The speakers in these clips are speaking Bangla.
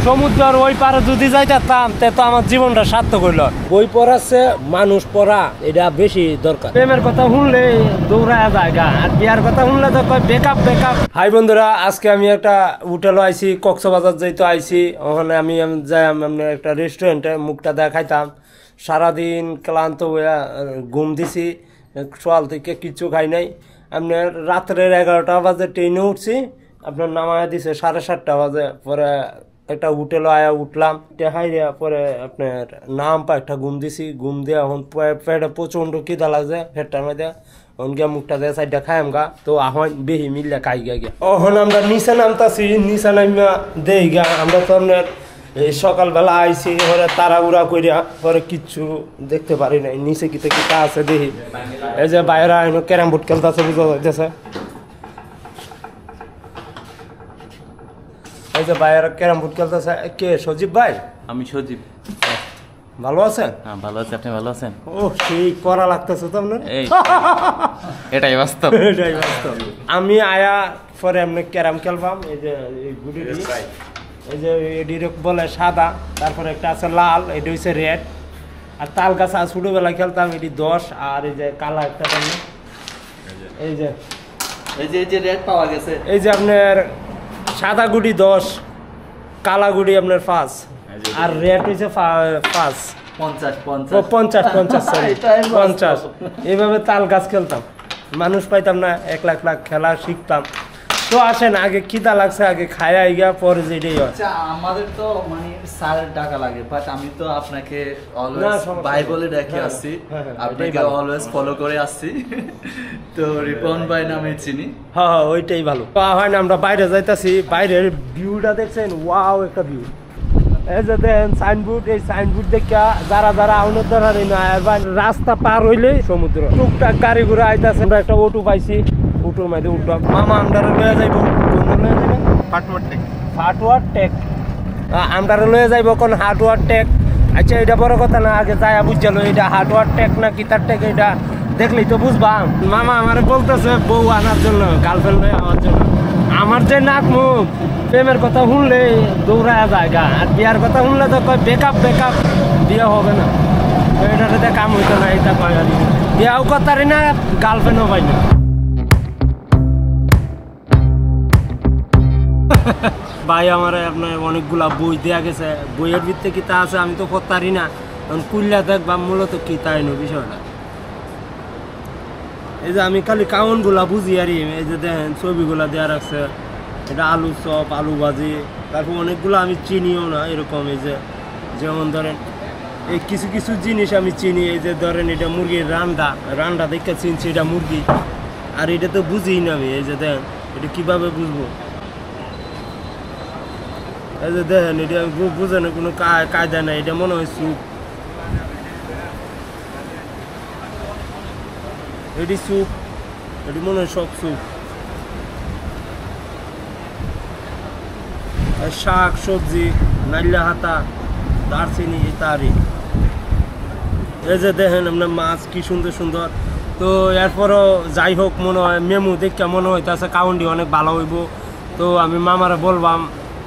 সমুদ্রের ওই পারে যদি যাইতাম তে তো আমার জীবনটা সার্থক হইল। বই পড়াচ্ছে মানুষ পড়া এটা বেশি দরকার। প্রেমের কথা শুনলে দৌড়ায় জায়গা, আর বিয়ার কথা শুনলে তো কয় বেকআপ বেকআপ। হাই বন্ধুরা, আজকে আমি একটা হোটেল আইছি, কক্সবাজার যাইতে আইছি। ওখানে আমি যাই একটা রেস্টুরেন্টে মুখটা দেখাইতাম। সারাদিন ক্লান্ত হইয়া ঘুম দিছি, সকাল থেকে কিচ্ছু খাই নাই। আপনার রাত্রের 11টা বাজে ট্রেনে উঠছি, আপনার নামায় দিছে 7:30 বাজে। পরে একটা হোটেল আয়া উঠলাম, হাইয়া পরে আপনার নাম পা একটা ঘুম দিছি। ঘুম দিয়ে এখন পেটে প্রচন্ড খিদা লাগছে, পেটটার মধ্যে এখন গিয়া মুখটা দিয়ে সাইডটা খাইম গা। তো এখন বেহি মিললে খাই গিয়া গিয়া এখন আমরা নিচে নামতাছি। নিচে নামিয়া দেই গা। আমরা তো আপনার এই সকালবেলা আইছি, পরে তাড়াহুড়া করিয়া পরে কিচ্ছু দেখতে পারি নাই। নিচে কিতে কিতা আছে দেখি। এই যে বাইরে ক্যারাম বোর্ড খেলতেছে, বুঝা যাইতেছে। এই যে বাইরে ক্যারাম বোর্ড খেলতেছে। কে? সজীব ভাই? আমি সজীব। ভালো আছেন? হ্যাঁ ভালো আছি, আপনি ভালো আছেন? ও সেই করা লাগতেছে তো আপনার। এটাই বাস্তব, এটাই বাস্তব। আমি আয়া পরে এমনি ক্যারাম খেলবাম। এই যে গুডি, এই যে এডির বলে সাদা, তারপরে একটা আছে লাল, এটা হচ্ছে রেড। আর তাল গাছ ছোটবেলা খেলতাম, এটি 10। আর এই যে কালা একটা এই যে এই যে রেড পাওয়া গেছে। এই যে আপনার সাদা গুড়ি 10, কালা গুড়ি আপনার 5, আর রেড হচ্ছে 5। 50 এইভাবে তাল গাছ খেলতাম। মানুষ পাইতাম না, 1 লাখ লাখ খেলা শিখতাম। তো আসেন, আগে খিদা লাগছে, আগে খায়া গিয়া পরে যেটাই হয়। আমাদের তো মানে স্যারের টাকা লাগে, বাট আমি তো আপনাকে অলওয়েজ ভাই বলে ডেকে আসছি, আপনাকে অলওয়েজ ফলো করে আসছি। তো রিপন ভাই নামে চিনি। হ্যাঁ ওইটাই ভালো। তো হয় না, আমরা বাইরে যাইতাছি। বাইরের ভিউটা দেখছেন? ওয়াও একটা ভিউ। এই যে দেখেন সাইনবোর্ড, এই সাইনবোর্ড দেখা যারা যারা আউনের দ্বারা রাস্তা পার হইলে সমুদ্র। টুকটাক গাড়ি ঘুরে আইতাছে। আমরা একটা অটো পাইছি, অটোর মধ্যে উঠলাম। মামা আমদারে লয়ে যাইব। হাটওয়ার টেক আমদারে লয়ে যাইব কোন হাটওয়ার টেক। আচ্ছা এটা বড় কথা না, আগে যাই বুঝলো এটা হাটওয়ার টেক না কিতার টেক, এটা দেখলেই তো বুঝবা। মামা আমার বলতেছে বউ আনার জন্য, গার্লফ্রেন্ড লয়ে আমার জন্য। আমার যে নাক মুখ, প্রেমের কথা শুনলে দৌড়ায় জায়গা, আর বিয়ার কথা শুনলে তো কয় বেকআপ বেকআপ, বিয়ে হবে না। এটাতে কাম হইতো না, এটা কয় আর বিয়াও করতারি না, গার্লফ্রেন্ডও পাই না। ভাই আমার আপনার অনেকগুলা বই দেয়া গেছে, বইয়ের ভিত্তিতে কি তা আছে আমি তো করতারি না। তখন কুল্লা দেখবা মূলত কি তাই না বিষয়টা। এই যে আমি খালি কাউন্টগুলা বুঝি আর। এই যে দেখেন ছবিগুলা দেওয়া রাখছে, এটা আলু চপ, আলু ভাজি, তারপর অনেকগুলো আমি চিনিও না এরকম। এই যে যেমন ধরেন এই কিছু কিছু জিনিস আমি চিনি। এই যে ধরেন এটা মুরগির রান্ডা দেখে চিনছি এটা মুরগি, আর এটা তো বুঝিই না আমি। এই যে দেখেন এটা কীভাবে বুঝবো। এই যে দেখেন এটা বুঝে না, কোনো কায়দা নাই। এটা মনে হয় স্যুপ, এটি স্যুপ, এটি মনে হয় সব স্যুপ। শাক সবজি, নাইলা হাতা, দারচিনি ইত্যাদি। এই যে দেখেন আপনার মাছ কি সুন্দর সুন্দর। তো এরপরও যাই হোক, মনে হয় মেমু দেখে মনে হইতেছে কাউন্টি অনেক ভালো হইব। তো আমি মামারা বলবাম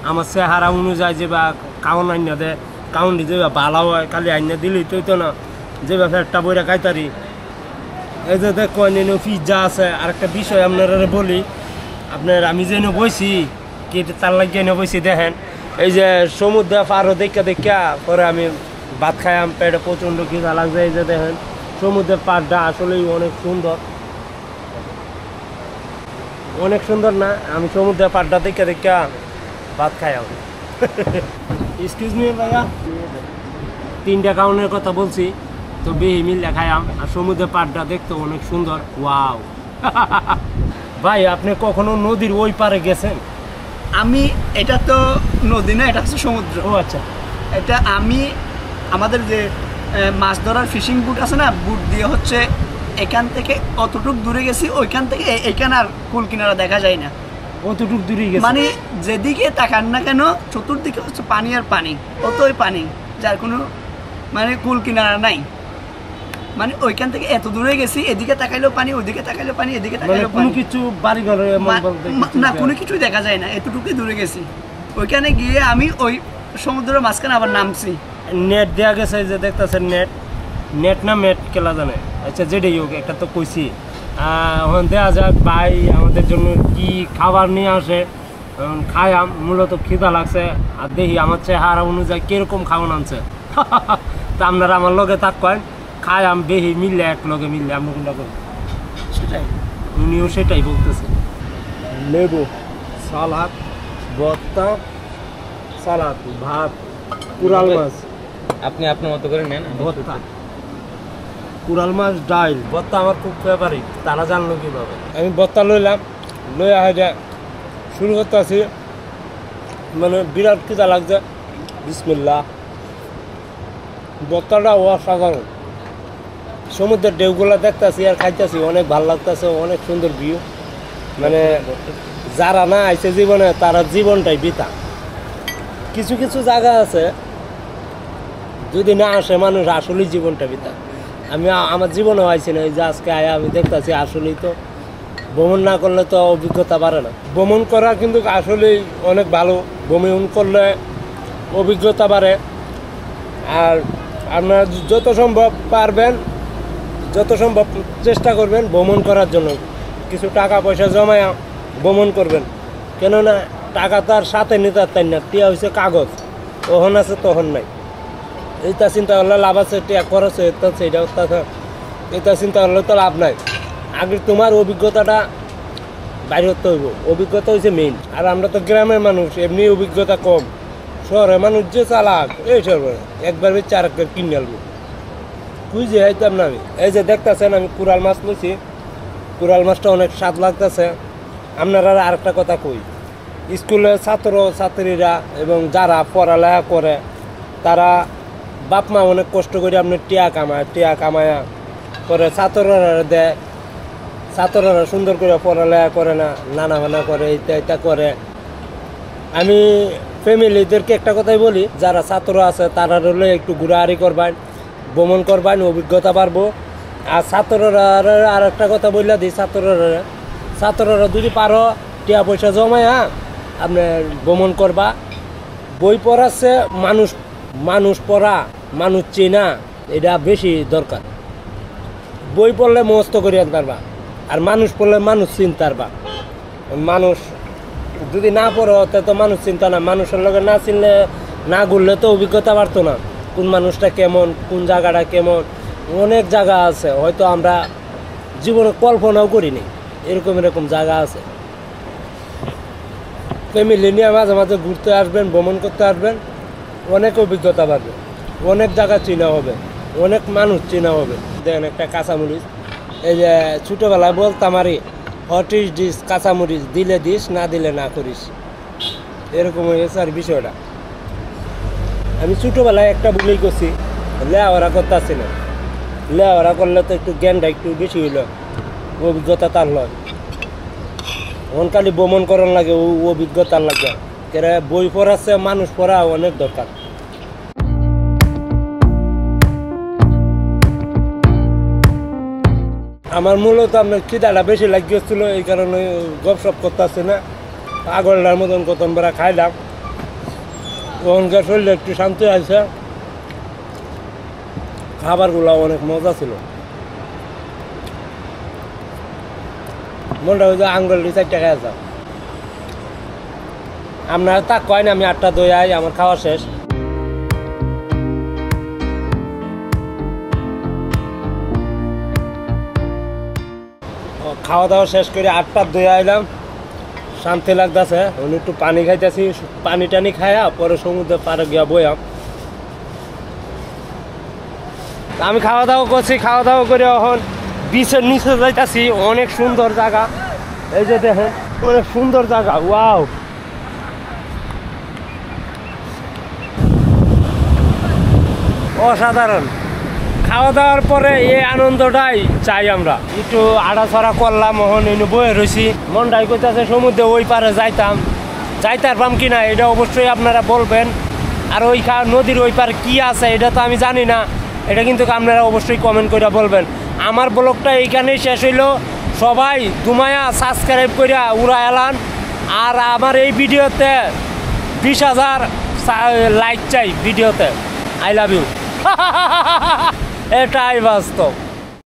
আমার চেহারা অনুযায়ী যে বা কাউন আইনা দেয়, কাউন্টি যে ভালো হয়, খালি আইনা দিলেই তো না, যে ফ্যাটটা বইরা খাইতারি। এই যে দেখেন পিৎজা আছে। আর একটা বিষয় আপনারা বলি, আপনার আমি যেন বইছি কি তার লাগিয়ে এনে বইছি দেখেন। এই যে সমুদ্র পারও দেখা পরে আমি ভাত খাইলাম, পেটে প্রচণ্ড খিদা লাগছে। এই যে দেখেন সমুদ্রের পাড়টা আসলেই অনেক সুন্দর, অনেক সুন্দর না? আমি সমুদ্রের পাড়টা দেখা ভাত খাইলাম। এক্সকিউজ মি ভাইয়া, 3টা কাউনের কথা বলছি, তো বেহি মিললে খাইলাম। আর সমুদ্রের পাড়টা দেখতে অনেক সুন্দর। ওয়াও। ভাই আপনি কখনো নদীর ওই পারে গেছেন? আমি এটা তো নদী না, এটা হচ্ছে সমুদ্র। ও আচ্ছা। এটা আমি আমাদের যে মাছ ধরার ফিশিং বুট আছে না, বুট দিয়ে হচ্ছে এখান থেকে অতটুক দূরে গেছি, ওইখান থেকে এখানে আর কুল কিনারা দেখা যায় না। অতটুক দূরে গেছি মানে যেদিকে তাকান না কেন চতুর্দিকে হচ্ছে পানি আর পানি, অতই পানি, যার কোনো মানে কুল কিনারা নাই। মানে ওইখান থেকে এত দূরে গেছি, এদিকে তাকাইলেও পানি, ওইদিকে তাকাইলেও পানি, এদিকে তাকাইলেও পানি, কোনো কিছু বাড়ি ঘরে না কোনো কিছুই দেখা যায় না, এতটুকুই দূরে গেছি। ওইখানে গিয়ে আমি ওই সমুদ্রের মাঝখানে আবার নামছি। নেট দেওয়া গেছে, এই যে দেখতেছেন নেট, নেট না মেট কেলা জানে, আচ্ছা যেটাই হোক একটা তো কইছি। এখন দেওয়া যাক ভাই আমাদের জন্য কি খাবার নিয়ে আসে, খাইয়াম, মূলত খিদা লাগছে আর দেখি আমার চেহারা অনুযায়ী কীরকম খাওয়ান আনছে। তা আপনারা আমার লগে থাকেন, খাইয়াম বেহি মিললে এক লগে মিললে আমরা কোনটা করি সেটাই, উনিও সেটাই বলতেছে। লেবু, সালাদ, ভর্তা, সালাদ, ভাত, কুড়াল মাছ, আপনি আপনার মতো করে নেন। ভর্তা, কুড়াল মাছ, ডাইল। ভর্তা আমার খুব ফেভারিট, তারা জানলো কীভাবে। আমি ভর্তা লইলাম, লইয়া হয়ে শুরু করতে আছি, মানে বিরাট খিদা লাগছে। বিসমিল্লাহ। ভর্তাটা অসাধারণ, সমুদ্রের ঢেউগুলা দেখতেছি আর খাইতেছি, অনেক ভালো লাগতেছে, অনেক সুন্দর ভিউ। মানে যারা না আইছে জীবনে তারা জীবনটাই বিতা। কিছু কিছু জায়গা আছে যদি না আসে মানুষ আসলেই জীবনটা বিতা। আমি আমার জীবনেও আইছি না, এই যে আজকে আয়া আমি দেখতেছি আসলেই তো ভ্রমণ না করলে তো অভিজ্ঞতা বাড়ে না। ভ্রমণ করা কিন্তু আসলেই অনেক ভালো, ভ্রমণ করলে অভিজ্ঞতা বাড়ে। আর আপনারা যত সম্ভব পারবেন, যত সম্ভব চেষ্টা করবেন ভ্রমণ করার জন্য, কিছু টাকা পয়সা জমায়া ভ্রমণ করবেন। কেননা টাকা তো আর সাথে নিতে পারতেন না, টিয়া হয়েছে কাগজ, তখন আছে তখন নাই। এইটা চিন্তা করলে লাভ আছে, টিয়া খরচ হচ্ছে, এটা চিন্তা করলে তো লাভ নাই। আগে তোমার অভিজ্ঞতাটা বাইরে করতে হইব, অভিজ্ঞতা হচ্ছে মেইন। আর আমরা তো গ্রামের মানুষ, এমনি অভিজ্ঞতা কম। শহরের মানুষ যে চালাক, এই সব একবার বেচে আর একবার কিনে আনবো, বুঝে আইতাম না আমি। এই যে দেখতেছেন আমি কুড়াল মাছ নিয়েছি, কুড়াল মাছটা অনেক স্বাদ লাগতেছে। আপনারা আরেকটা কথা কই, স্কুলের ছাত্র ছাত্রীরা এবং যারা পড়ালেখা করে তারা বাপ মা অনেক কষ্ট করে আপনার টিয়া কামায়া করে ছাত্ররা দেয়। ছাত্ররা সুন্দর করে পড়ালেখা করে না, নানা ভানা করে, এটা করে। আমি ফ্যামিলিদেরকে একটা কথাই বলি, যারা ছাত্র আছে তারা হলে একটু ঘোরাঘুরি করবেন, ভ্রমণ করবেন, অভিজ্ঞতা বাড়বো। আর ছাত্ররা আর একটা কথা বললে দিই, ছাত্ররা যদি পারো টিয়া পয়সা জমায়া আপনার ভ্রমণ করবা। বই পড়াচ্ছে মানুষ পড়া, মানুষ চেনা, এটা বেশি দরকার। বই পড়লে মস্ত করে আনতে পারবা, আর মানুষ পড়লে মানুষ চিনতে পারবা। মানুষ যদি না পড়ো তো মানুষ চিন্তা না, মানুষের লগে না চিনলে না ঘুরলে তো অভিজ্ঞতা বাড়তো না, কোন মানুষটা কেমন, কোন জায়গাটা কেমন। অনেক জায়গা আছে হয়তো আমরা জীবনে কল্পনাও করিনি, এরকম জায়গা আছে। ফ্যামিলি নিয়ে মাঝে মাঝে ঘুরতে আসবেন, ভ্রমণ করতে আসবেন, অনেক অভিজ্ঞতা বাড়বে, অনেক জায়গা চেনা হবে, অনেক মানুষ চেনা হবে। দেখেন একটা কাঁচামরিচ, এই যে ছোটোবেলায় বলতাম আরে হট ইস ডিস, কাঁচামরিচ দিলে দিস, না দিলে না করিস, এরকম হয়েছে আর বিষয়টা। আমি ছোটোবেলায় একটা ভুলই করছি, লেওয়ারা করতে আসছি না। লেওয়ারা করলে তো একটু জ্ঞানটা একটু বেশি হইল, অভিজ্ঞতা তার লয়। মন খালি ভ্রমণ করার লাগে, অভিজ্ঞতার লাগে। কেন বই পড়াচ্ছে, মানুষ পড়া অনেক দরকার। আমার মূলত আপনার খিদাটা বেশি লাগিয়েছিল, এই কারণে গপসপ করতে আসছে না। আগরটার মতন কতন বেড়া খাইলাম, ওখানকার শরীরে একটু শান্তি আছে। খাবারগুলো অনেক মজা ছিল, মনটা হয়েছে আঙ্গুল 4 টাকা আছে। আপনারা তা কয় না, আমি 8টা দই আই, আমার খাওয়া শেষ। খাওয়া দাওয়া শেষ করে 8টার দই আইলাম, শান্তি লাগতেছে। একটু পানি খাইতেছি, পানি টানি খায়া পরে সমুদ্রের পাড়ে গিয়া বইয়াম। আমি খাওয়া দাওয়া করছি, খাওয়া দাওয়া করে এখন বিচের নিচে যাইতেছি। অনেক সুন্দর জায়গা, এই যে দেখেন অনেক সুন্দর জায়গা, ওয়াও। অসাধারণ। খাওয়া দাওয়ার পরে এই আনন্দটাই চাই আমরা। একটু আড়াছড়া করলাম, এখন এনে বয়ে রয়েছি। মনটাই করতেছে সমুদ্রে ওই পারে যাইতাম পারবাম কিনা, এটা অবশ্যই আপনারা বলবেন। আর ওই নদীর ওই পারে কী আছে এটা তো আমি জানি না, এটা কিন্তু আপনারা অবশ্যই কমেন্ট করে বলবেন। আমার ব্লগটা এইখানেই শেষ হইলো। সবাই দুমায়া সাবস্ক্রাইব করে উড়া এলান। আর আমার এই ভিডিওতে 20,000 লাইক চাই ভিডিওতে। I love you. এটাই বাস্তব।